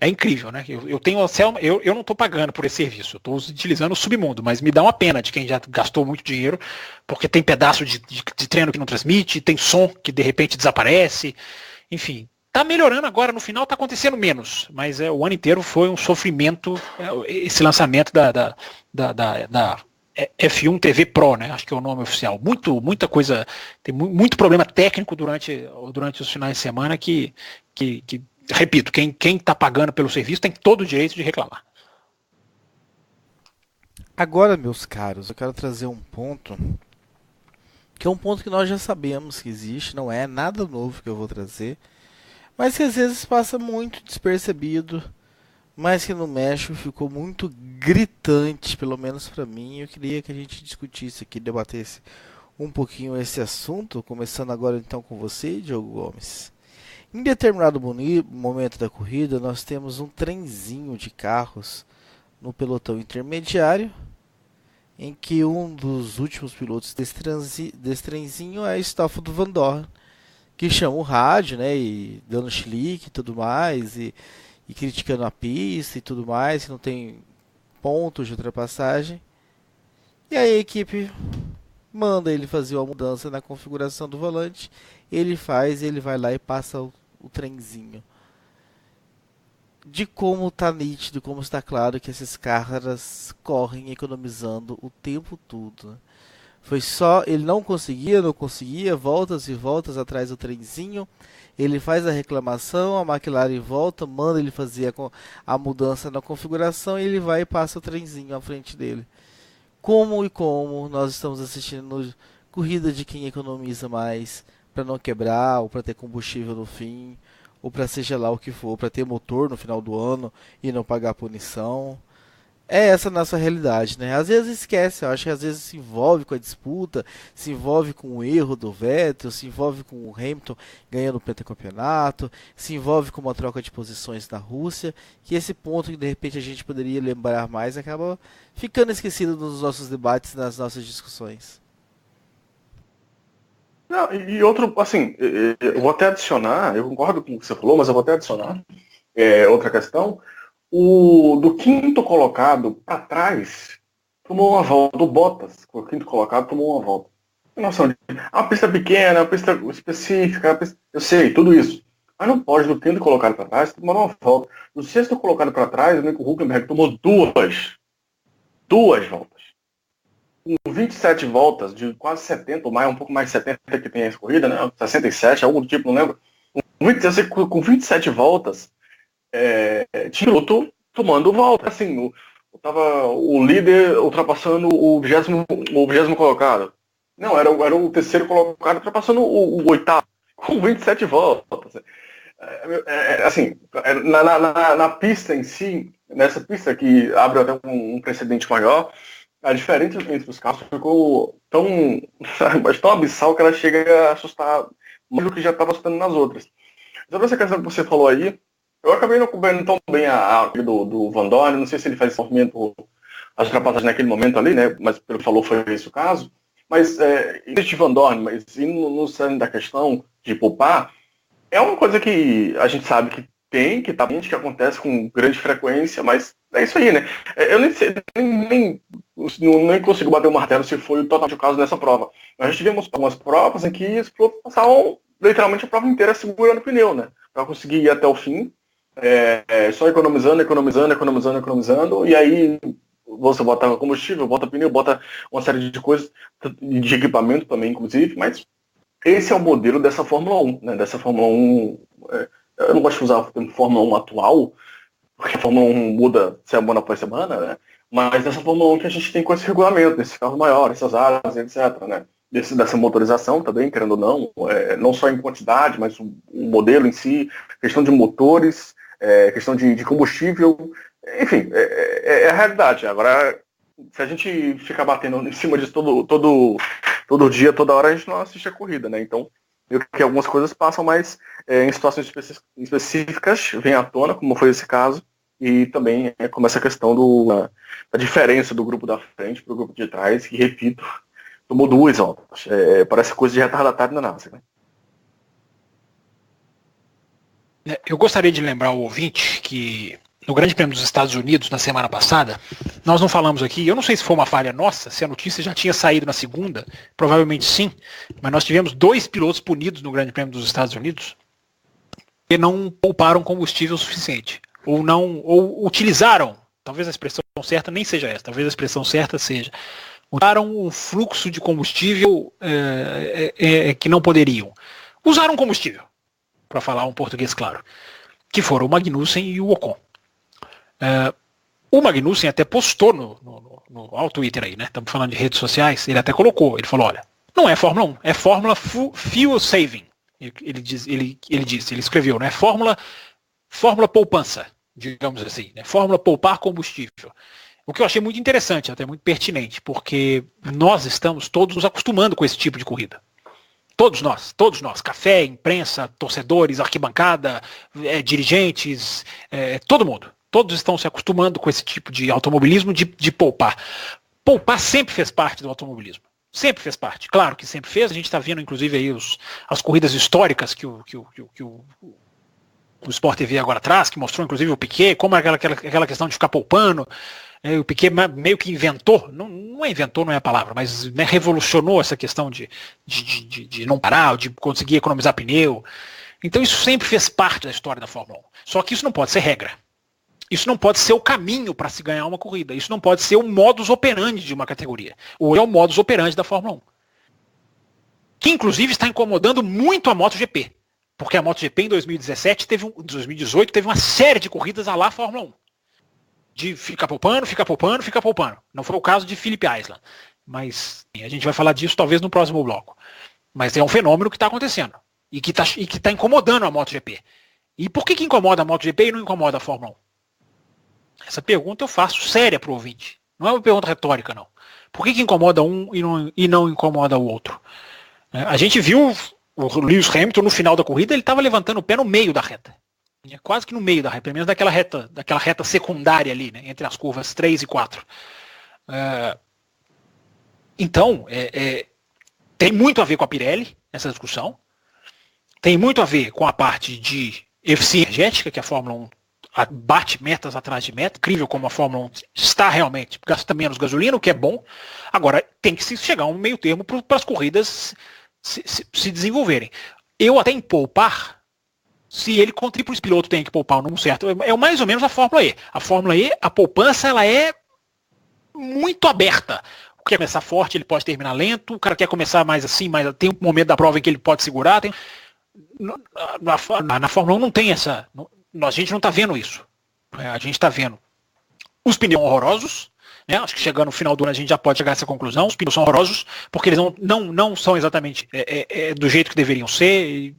é incrível, né? Eu não estou pagando por esse serviço, eu estou utilizando o submundo, mas me dá uma pena de quem já gastou muito dinheiro, porque tem pedaço de treino que não transmite, tem som que de repente desaparece, enfim. Tá melhorando agora, no final tá acontecendo menos, mas o ano inteiro foi um sofrimento, esse lançamento da F1 TV Pro, né? Acho que é o nome oficial. Muita coisa, tem muito problema técnico durante os finais de semana que repito, quem tá pagando pelo serviço tem todo o direito de reclamar. Agora, meus caros, eu quero trazer um ponto que é um ponto que nós já sabemos que existe, não é nada novo que eu vou trazer, mas que às vezes passa muito despercebido, mas que no México ficou muito gritante, pelo menos para mim. Eu queria que a gente discutisse aqui, debatesse um pouquinho esse assunto, começando agora então com você, Diogo Gomes. Em determinado momento da corrida, nós temos um trenzinho de carros no pelotão intermediário, em que um dos últimos pilotos desse trenzinho é Stoffel Van Dorn, que chama o rádio, né, e dando chilique e tudo mais, e criticando a pista e tudo mais, que não tem pontos de ultrapassagem. E aí a equipe manda ele fazer uma mudança na configuração do volante, ele vai lá e passa o trenzinho. De como tá nítido, como está claro que esses caras correm economizando o tempo todo, né? Foi só, ele não conseguia, voltas e voltas atrás do trenzinho. Ele faz a reclamação, a McLaren volta, manda ele fazer a mudança na configuração e ele vai e passa o trenzinho à frente dele. Como nós estamos assistindo corrida de quem economiza mais para não quebrar, ou para ter combustível no fim, ou para seja lá o que for, para ter motor no final do ano e não pagar punição. É essa a nossa realidade, né? Às vezes esquece, eu acho que às vezes se envolve com a disputa, se envolve com o erro do Vettel, se envolve com o Hamilton ganhando o pentacampeonato, se envolve com uma troca de posições na Rússia, que esse ponto que de repente a gente poderia lembrar mais acaba ficando esquecido nos nossos debates, nas nossas discussões. Não, e outro, assim, eu vou até adicionar, eu concordo com o que você falou, mas eu vou até adicionar outra questão. O do quinto colocado para trás tomou uma volta. Do Bottas, o quinto colocado, tomou uma volta. Tem noção de uma pista pequena, uma pista específica, eu sei, tudo isso. Mas não pode do quinto colocado para trás tomar uma volta. Do sexto colocado para trás, o Nico Hülkenberg tomou duas voltas. Com 27 voltas, de quase 70, ou mais, um pouco mais de 70 que tem essa corrida, né? 67, algo do tipo, não lembro. Com 27 voltas, tinha piloto tomando volta. Assim, tava o líder ultrapassando o 20º colocado. Não, era o terceiro colocado ultrapassando o oitavo, com 27 voltas. Assim, na pista em si, nessa pista que abre até um precedente maior, a diferença entre os carros ficou tão abissal que ela chega a assustar mais do que já estava assustando nas outras. Sobre essa questão que você falou aí, eu acabei não cobrindo tão bem a do Van Dorn, não sei se ele faz esse movimento, as ultrapassagens naquele momento ali, né? Mas pelo que falou foi esse o caso. Mas de Van Dorn, mas indo no cerne da questão de poupar, é uma coisa que a gente sabe que tem, que acontece com grande frequência, mas é isso aí, né? Eu nem sei, nem consigo bater o martelo se foi totalmente o caso nessa prova. Nós já tivemos algumas provas em que os pilotos passavam literalmente a prova inteira segurando o pneu, né? Para conseguir ir até o fim, só economizando, e aí você bota combustível, bota pneu, bota uma série de coisas, de equipamento também, inclusive, mas esse é o modelo dessa Fórmula 1, né? Dessa Fórmula 1, eu não gosto de usar o termo Fórmula 1 atual, porque a Fórmula 1 muda semana após semana, né? Mas dessa Fórmula 1 que a gente tem com esse regulamento, desse carro maior, essas asas, etc., né? Dessa motorização também, querendo ou não, não só em quantidade, mas o modelo em si, questão de motores, questão de combustível, enfim, é a realidade. Agora, se a gente ficar batendo em cima disso todo dia, toda hora, a gente não assiste a corrida, né? Então, eu que algumas coisas passam, mas em situações específicas vem à tona, como foi esse caso, e também começa a questão da diferença do grupo da frente para o grupo de trás, que, repito, tomou duas voltas. Parece coisa de retardatário na NASA, né? Eu gostaria de lembrar o ouvinte que no Grande Prêmio dos Estados Unidos, na semana passada, nós não falamos aqui, eu não sei se foi uma falha nossa, se a notícia já tinha saído na segunda, provavelmente sim, mas nós tivemos 2 pilotos punidos no Grande Prêmio dos Estados Unidos que não pouparam combustível suficiente, ou utilizaram, talvez a expressão certa nem seja essa, talvez a expressão certa seja, usaram um fluxo de combustível que não poderiam. Usaram combustível, para falar um português claro, que foram o Magnussen e o Ocon. O Magnussen até postou no Twitter aí, né? Estamos falando de redes sociais, ele até colocou, ele falou, olha, não é Fórmula 1, é Fórmula Fuel Saving. Ele escreveu, né? Fórmula poupança, digamos assim, né? Fórmula poupar combustível. O que eu achei muito interessante, até muito pertinente, porque nós estamos todos nos acostumando com esse tipo de corrida. Todos nós, café, imprensa, torcedores, arquibancada, dirigentes, todo mundo. Todos estão se acostumando com esse tipo de automobilismo de poupar. Poupar sempre fez parte do automobilismo. Sempre fez parte. Claro que sempre fez. A gente está vendo, inclusive, aí as corridas históricas que o Sport TV agora traz, que mostrou, inclusive, o Piquet, como aquela questão de ficar poupando. O Piquet meio que inventou, não é inventou, não é a palavra, mas revolucionou essa questão de não parar, de conseguir economizar pneu. Então isso sempre fez parte da história da Fórmula 1. Só que isso não pode ser regra. Isso não pode ser o caminho para se ganhar uma corrida. Isso não pode ser o modus operandi de uma categoria. Ou é o modus operandi da Fórmula 1. Que inclusive está incomodando muito a MotoGP. Porque a MotoGP em 2018 teve uma série de corridas à la Fórmula 1. De ficar poupando. Não foi o caso de Phillip Island. Mas a gente vai falar disso talvez no próximo bloco. Mas é um fenômeno que está acontecendo. E que está incomodando a MotoGP. E por que incomoda a MotoGP e não incomoda a Fórmula 1? Essa pergunta eu faço séria para o ouvinte. Não é uma pergunta retórica, não. Por que incomoda um e não incomoda o outro? A gente viu o Lewis Hamilton no final da corrida, ele estava levantando o pé no meio da reta. Quase que no meio da reta, pelo menos daquela reta secundária ali, né, entre as curvas 3 e 4. Então, tem muito a ver com a Pirelli, essa discussão. Tem muito a ver com a parte de eficiência energética, que a Fórmula 1 bate metas atrás de meta. Incrível como a Fórmula 1 está realmente gastando menos gasolina, o que é bom. Agora, tem que se chegar a um meio termo para as corridas se desenvolverem. Eu até em poupar, se ele contribui, o piloto tem que poupar o número certo. É mais ou menos a Fórmula E. A Fórmula E, a poupança, ela é muito aberta. O cara quer começar forte, ele pode terminar lento. O cara quer começar mais assim, mas tem um momento da prova em que ele pode segurar. Na Fórmula 1 não tem essa... A gente não está vendo isso. A gente está vendo os pneus horrorosos. Né? Acho que chegando no final do ano a gente já pode chegar a essa conclusão. Os pneus são horrorosos, porque eles não são exatamente do jeito que deveriam ser.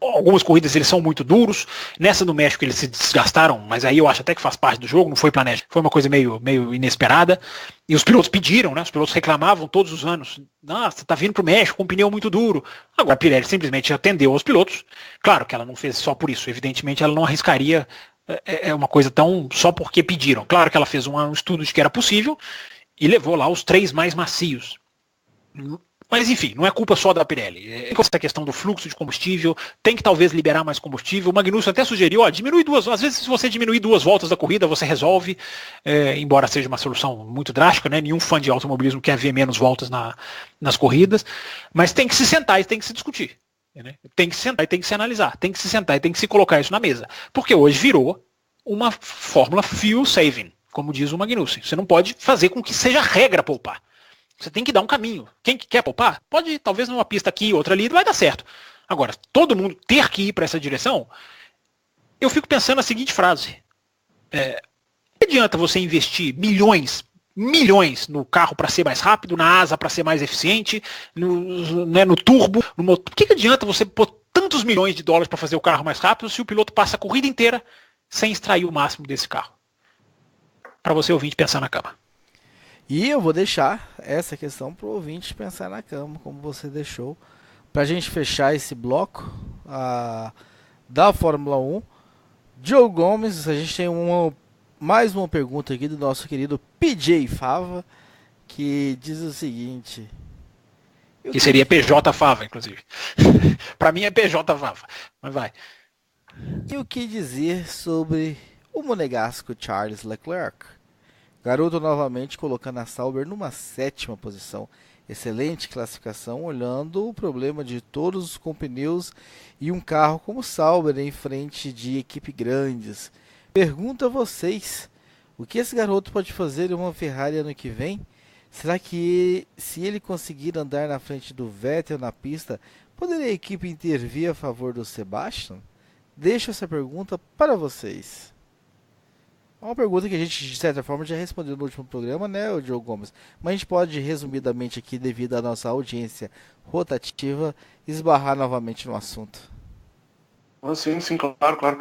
Algumas corridas eles são muito duros. Nessa do México eles se desgastaram, mas aí eu acho até que faz parte do jogo, não foi planejado. Foi uma coisa meio inesperada. E os pilotos pediram, né? Os pilotos reclamavam todos os anos. Nossa, tá vindo pro México com um pneu muito duro. Agora a Pirelli simplesmente atendeu aos pilotos. Claro que ela não fez só por isso. Evidentemente ela não arriscaria uma coisa tão só porque pediram. Claro que ela fez um estudo de que era possível e levou lá os 3 mais macios. Mas enfim, não é culpa só da Pirelli. Essa questão do fluxo de combustível, tem que talvez liberar mais combustível. O Magnussen até sugeriu, diminui 2, às vezes se você diminuir 2 voltas da corrida, você resolve, embora seja uma solução muito drástica, né? Nenhum fã de automobilismo quer ver menos voltas nas corridas, mas tem que se sentar e tem que se discutir. Né? Tem que sentar e tem que se analisar, tem que se sentar e tem que se colocar isso na mesa. Porque hoje virou uma fórmula fuel saving, como diz o Magnussen. Você não pode fazer com que seja regra poupar. Você tem que dar um caminho. Quem quer poupar, pode talvez numa pista aqui, outra ali, vai dar certo. Agora, todo mundo ter que ir para essa direção, eu fico pensando na seguinte frase. Não adianta você investir milhões no carro para ser mais rápido, na asa para ser mais eficiente, no turbo, no motor. Por que adianta você pôr tantos milhões de dólares para fazer o carro mais rápido se o piloto passa a corrida inteira sem extrair o máximo desse carro? Para você ouvinte pensar na cama. E eu vou deixar essa questão para o ouvinte pensar na cama, como você deixou, para a gente fechar esse bloco da Fórmula 1. Diogo Gomes, a gente tem mais uma pergunta aqui do nosso querido PJ Fava, que diz o seguinte... Que seria PJ Fava, inclusive. Para mim é PJ Fava, mas vai. E o que dizer sobre o monegasco Charles Leclerc? Garoto novamente colocando a Sauber numa 7ª posição. Excelente classificação, olhando o problema de todos com pneus e um carro como Sauber em frente de equipe grandes. Pergunto a vocês, o que esse garoto pode fazer em uma Ferrari ano que vem? Será que se ele conseguir andar na frente do Vettel na pista, poderia a equipe intervir a favor do Sebastian? Deixo essa pergunta para vocês. É uma pergunta que a gente, de certa forma, já respondeu no último programa, né, o Diogo Gomes? Mas a gente pode, resumidamente aqui, devido à nossa audiência rotativa, esbarrar novamente no assunto. Sim, claro.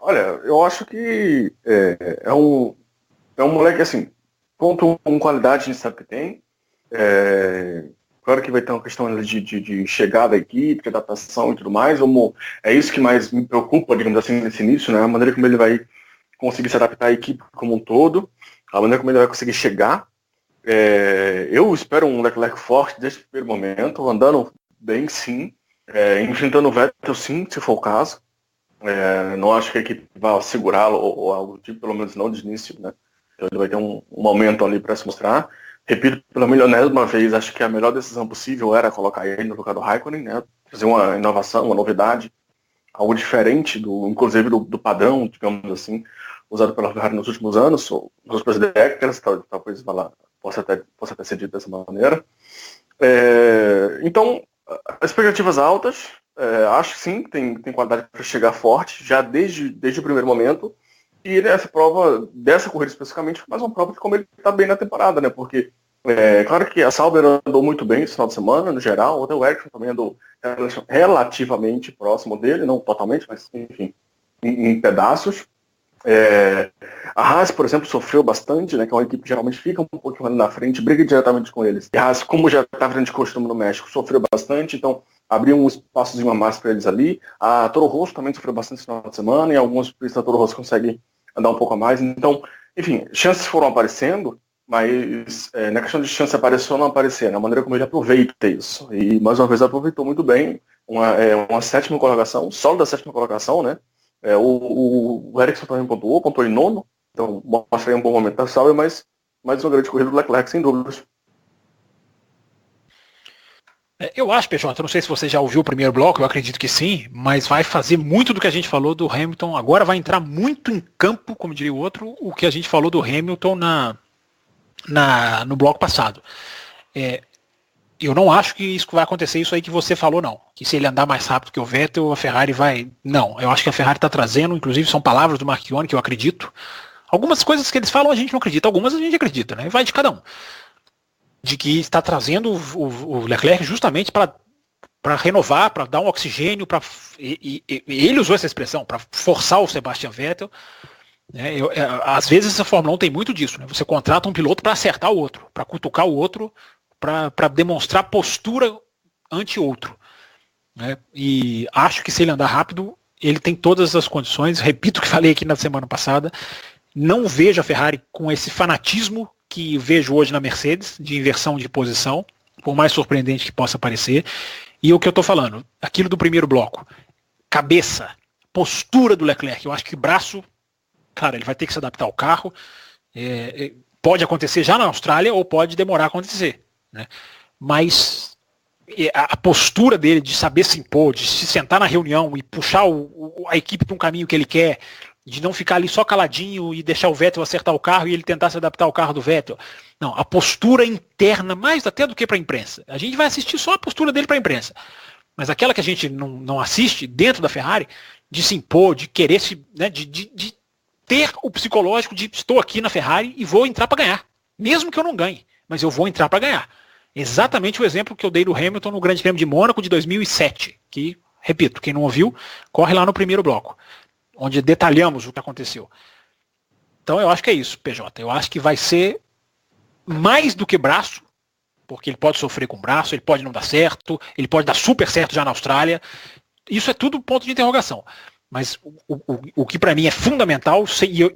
Olha, eu acho que é um moleque, assim, ponto com qualidade a gente sabe que tem. Claro que vai ter uma questão de chegada à equipe, de adaptação e tudo mais. É isso que mais me preocupa, digamos assim, nesse início, né? A maneira como ele vai conseguir se adaptar à equipe como um todo, a maneira como ele vai conseguir chegar. Eu espero um Leclerc forte desde o primeiro momento, andando bem, sim, enfrentando o Vettel, sim, se for o caso. Não acho que a equipe vai segurá-lo ou algo do tipo, pelo menos não de início, né? Então ele vai ter um momento ali para se mostrar. Repito, pela milionésima vez, acho que a melhor decisão possível era colocar ele no lugar do Raikkonen, né? Fazer uma inovação, uma novidade, algo diferente, inclusive do padrão, digamos assim, usado pela Ferrari nos últimos anos, ou nas últimas décadas, talvez possa até ser dito dessa maneira. Então, expectativas altas, acho que sim, tem qualidade para chegar forte, já desde o primeiro momento, e nessa prova, dessa corrida especificamente, foi mais uma prova de como ele está bem na temporada, né, porque, claro que a Sauber andou muito bem esse final de semana, no geral, até o Ericsson também andou relativamente próximo dele, não totalmente, mas enfim, em pedaços. A Haas, por exemplo, sofreu bastante, né, que é uma equipe que geralmente fica um pouquinho ali na frente, briga diretamente com eles. E a Haas, como já estava de costume no México, sofreu bastante, então abriu um espaçozinho a mais para eles ali. A Toro Rosso também sofreu bastante esse final de semana, e algumas pistas da Toro Rosso conseguem andar um pouco a mais. Então, enfim, chances foram aparecendo, mas na questão de chance aparecer ou não aparecer, na maneira como ele aproveita isso. E, mais uma vez, aproveitou muito bem uma sétima colocação, sólida sétima colocação, né? O Ericsson também pontuou em nono, então mostra aí um bom momento da Sauber, mas mais uma grande corrida do Leclerc, sem dúvidas. Eu acho, PJ, eu não sei se você já ouviu o primeiro bloco, eu acredito que sim, mas vai fazer muito do que a gente falou do Hamilton, agora vai entrar muito em campo, como diria o outro, o que a gente falou do Hamilton no bloco passado. Eu não acho que isso vai acontecer, isso aí que você falou, não. Que se ele andar mais rápido que o Vettel, a Ferrari vai... Não, eu acho que a Ferrari está trazendo, inclusive são palavras do Marchione que eu acredito. Algumas coisas que eles falam a gente não acredita, algumas a gente acredita, né? Vai de cada um. De que está trazendo o Leclerc justamente para renovar, para dar um oxigênio, e ele usou essa expressão, para forçar o Sebastian Vettel. Né? Às vezes a Fórmula 1 tem muito disso, né? Você contrata um piloto para acertar o outro, para cutucar o outro, para demonstrar postura ante outro. Né? E acho que se ele andar rápido, ele tem todas as condições, repito o que falei aqui na semana passada, não vejo a Ferrari com esse fanatismo que vejo hoje na Mercedes, de inversão de posição, por mais surpreendente que possa parecer. E o que eu estou falando, aquilo do primeiro bloco, cabeça, postura do Leclerc, eu acho que braço, claro, ele vai ter que se adaptar ao carro, pode acontecer já na Austrália ou pode demorar a acontecer, né? Mas a postura dele de saber se impor, de se sentar na reunião e puxar a equipe para um caminho que ele quer, de não ficar ali só caladinho e deixar o Vettel acertar o carro e ele tentar se adaptar ao carro do Vettel. Não, a postura interna, mais até do que para a imprensa. A gente vai assistir só a postura dele para a imprensa. Mas aquela que a gente não assiste dentro da Ferrari, de se impor, de querer se... Né, de ter o psicológico de estou aqui na Ferrari e vou entrar para ganhar. Mesmo que eu não ganhe, mas eu vou entrar para ganhar. Exatamente o exemplo que eu dei do Hamilton no Grande Prêmio de Mônaco de 2007. Que, repito, quem não ouviu, corre lá no primeiro bloco, onde detalhamos o que aconteceu. Então eu acho que é isso, PJ. Eu acho que vai ser mais do que braço, porque ele pode sofrer com braço, ele pode não dar certo, ele pode dar super certo já na Austrália. Isso é tudo ponto de interrogação. Mas o que para mim é fundamental,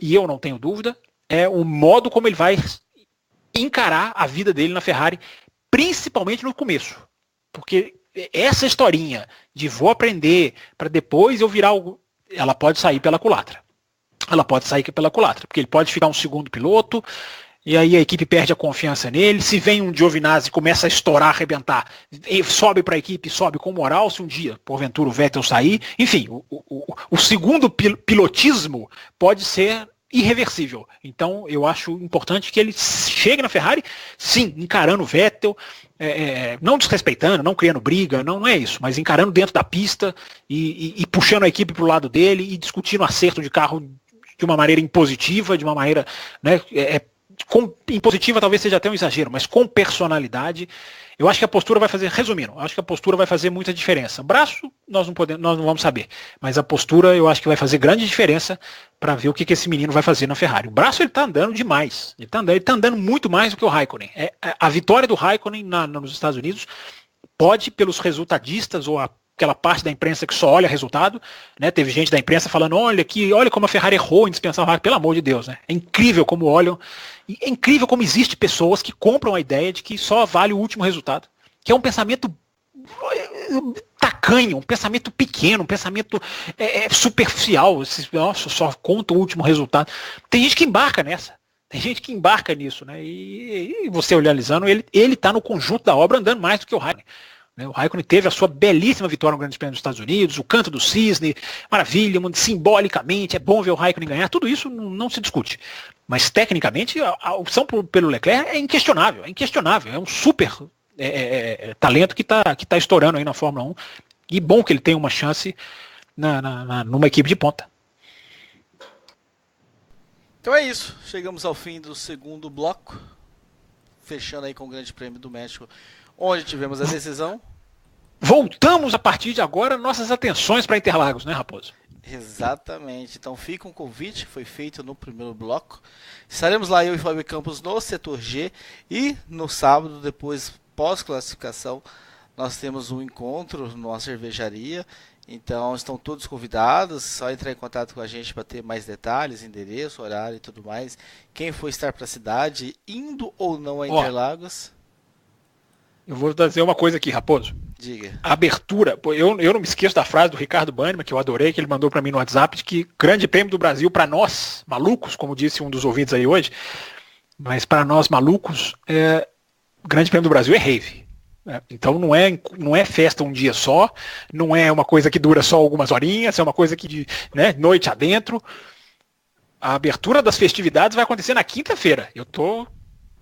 e eu não tenho dúvida, é o modo como ele vai encarar a vida dele na Ferrari, principalmente no começo. Porque essa historinha de vou aprender para depois eu virar algo, ela pode sair pela culatra. Ela pode sair pela culatra, porque ele pode ficar um segundo piloto, e aí a equipe perde a confiança nele. Se vem um Giovinazzi e começa a estourar, arrebentar, sobe para a equipe, sobe com moral, se um dia, porventura, o Vettel sair. Enfim, o segundo pilotismo pode ser irreversível. Então, eu acho importante que ele chegue na Ferrari, sim, encarando o Vettel, não desrespeitando, não criando briga, não é isso, mas encarando dentro da pista e puxando a equipe para o lado dele e discutindo acerto de carro de uma maneira impositiva, de uma maneira, né, impositiva talvez seja até um exagero, mas com personalidade. Eu acho que a postura vai fazer, resumindo, acho que a postura vai fazer muita diferença. Braço, nós não vamos saber, mas a postura eu acho que vai fazer grande diferença para ver o que esse menino vai fazer na Ferrari. O braço ele está andando demais, ele tá andando muito mais do que o Raikkonen. A vitória do Raikkonen nos Estados Unidos pode, pelos resultadistas ou aquela parte da imprensa que só olha resultado, né? Teve gente da imprensa falando, olha como a Ferrari errou em dispensar o Raikkonen, pelo amor de Deus, né? É incrível como olham, e é incrível como existe pessoas que compram a ideia de que só vale o último resultado, que é um pensamento tacanho, um pensamento pequeno, um pensamento superficial, nossa, só conta o último resultado. Tem gente que embarca nessa. Tem gente que embarca nisso, né? E você olhando, ele está no conjunto da obra andando mais do que o Raikkonen. O Raikkonen teve a sua belíssima vitória no Grande Prêmio dos Estados Unidos, o canto do cisne, maravilha, simbolicamente, é bom ver o Raikkonen ganhar, tudo isso não se discute. Mas tecnicamente a opção pelo Leclerc é inquestionável, é um super talento que tá estourando aí na Fórmula 1, e bom que ele tem uma chance numa equipe de ponta. Então é isso, chegamos ao fim do segundo bloco, fechando aí com o Grande Prêmio do México, onde tivemos a decisão. Voltamos a partir de agora nossas atenções para Interlagos, né, Raposo? Exatamente. Então fica um convite que foi feito no primeiro bloco. Estaremos lá, eu e Fábio Campos, no setor G. E no sábado, depois, pós-classificação, nós temos um encontro numa cervejaria. Então estão todos convidados. Só entrar em contato com a gente para ter mais detalhes, endereço, horário e tudo mais. Quem for estar para a cidade, indo ou não a Interlagos. Eu vou dizer uma coisa aqui, Raposo. Diga. A abertura, eu não me esqueço da frase do Ricardo Banniman, que eu adorei, que ele mandou para mim no WhatsApp, de que Grande Prêmio do Brasil, para nós, malucos, como disse um dos ouvintes aí hoje, mas para nós, malucos, Grande Prêmio do Brasil é rave. Então não é festa um dia só, não é uma coisa que dura só algumas horinhas, é uma coisa que, noite adentro. A abertura das festividades vai acontecer na quinta-feira.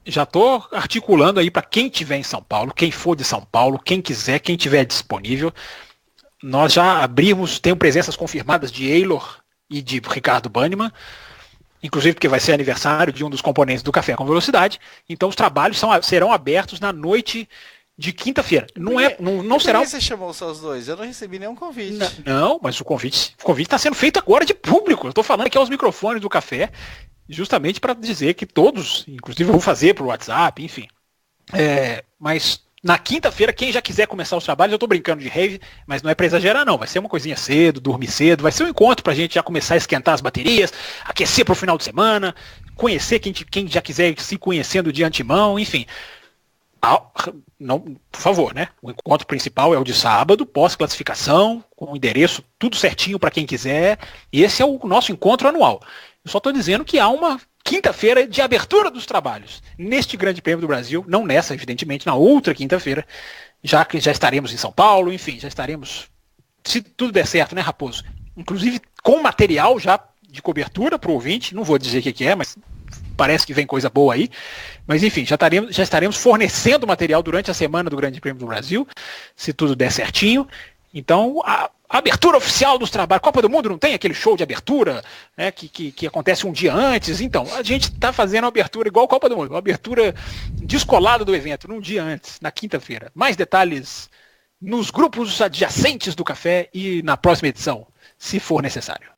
Já estou articulando aí para quem estiver em São Paulo, quem for de São Paulo, quem quiser, quem tiver disponível. Nós já abrimos, temos presenças confirmadas de Eylor e de Ricardo Banniman, inclusive porque vai ser aniversário de um dos componentes do Café com Velocidade. Então os trabalhos serão abertos na noite de quinta-feira. Não será. Por que você chamou só os dois? Eu não recebi nenhum convite. Não, mas o convite está sendo feito agora de público. Eu estou falando aqui aos microfones do café, justamente para dizer que todos, inclusive eu vou fazer por WhatsApp, enfim. Mas na quinta-feira, quem já quiser começar os trabalhos, eu estou brincando de rave, mas não é para exagerar não, vai ser uma coisinha cedo, dormir cedo, vai ser um encontro para a gente já começar a esquentar as baterias, aquecer para o final de semana, conhecer quem já quiser se conhecendo de antemão, enfim. Não, por favor, né? O encontro principal é o de sábado, pós-classificação, com o endereço tudo certinho para quem quiser, e esse é o nosso encontro anual. Eu só estou dizendo que há uma quinta-feira de abertura dos trabalhos neste Grande Prêmio do Brasil, não nessa, evidentemente, na outra quinta-feira, já que já estaremos em São Paulo, enfim, já estaremos, se tudo der certo, né, Raposo? Inclusive com material já de cobertura para o ouvinte, não vou dizer o que é, mas parece que vem coisa boa aí, mas enfim, já estaremos fornecendo material durante a semana do Grande Prêmio do Brasil, se tudo der certinho. Então, a abertura oficial dos trabalhos. Copa do Mundo não tem aquele show de abertura, né, que acontece um dia antes. Então, a gente está fazendo a abertura igual a Copa do Mundo, uma abertura descolada do evento, num dia antes, na quinta-feira. Mais detalhes nos grupos adjacentes do café e na próxima edição, se for necessário.